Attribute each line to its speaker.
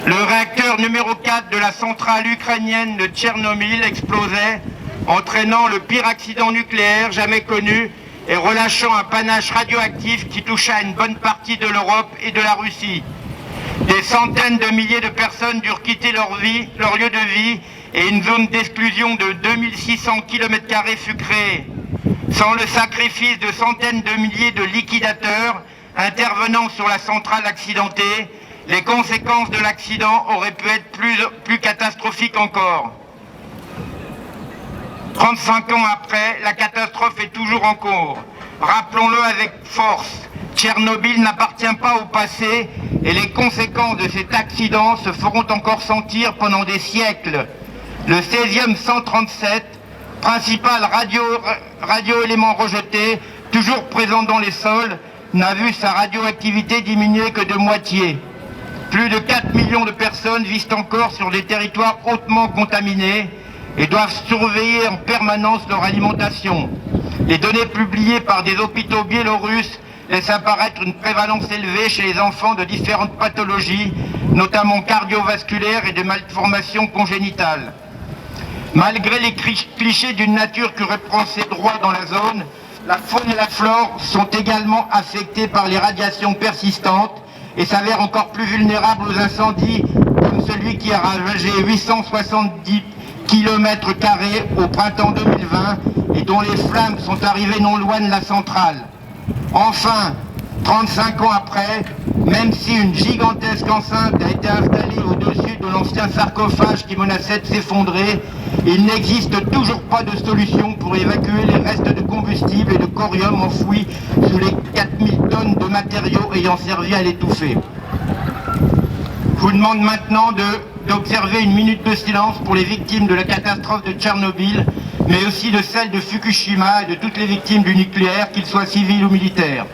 Speaker 1: Le réacteur numéro 4 de la centrale ukrainienne de Tchernobyl explosait, entraînant le pire accident nucléaire jamais connu et relâchant un panache radioactif qui toucha une bonne partie de l'Europe et de la Russie. Des centaines de milliers de personnes durent quitter leur lieu de vie et une zone d'exclusion de 2600 km² fut créée. Sans le sacrifice de centaines de milliers de liquidateurs intervenant sur la centrale accidentée, les conséquences de l'accident auraient pu être plus catastrophiques encore. 35 ans après, la catastrophe est toujours en cours. Rappelons-le avec force, Tchernobyl n'appartient pas au passé et les conséquences de cet accident se feront encore sentir pendant des siècles. Le césium 137, principal radioélément rejeté, toujours présent dans les sols, n'a vu sa radioactivité diminuer que de moitié. Plus de 4 millions de personnes vivent encore sur des territoires hautement contaminés et doivent surveiller en permanence leur alimentation. Les données publiées par des hôpitaux biélorusses laissent apparaître une prévalence élevée chez les enfants de différentes pathologies, notamment cardiovasculaires et de malformations congénitales. Malgré les clichés d'une nature qui reprend ses droits dans la zone, la faune et la flore sont également affectées par les radiations persistantes et s'avèrent encore plus vulnérables aux incendies comme celui qui a ravagé 870 km² au printemps 2020 et dont les flammes sont arrivées non loin de la centrale. Enfin, 35 ans après, même si une gigantesque enceinte a été installée au-dessus de l'ancien sarcophage qui menaçait de s'effondrer, il n'existe toujours pas de solution pour évacuer les restes de combustible et de corium enfouis sous les 4000 tonnes de matériaux ayant servi à l'étouffer. Je vous demande maintenant d'observer une minute de silence pour les victimes de la catastrophe de Tchernobyl, mais aussi de celle de Fukushima et de toutes les victimes du nucléaire, qu'ils soient civils ou militaires.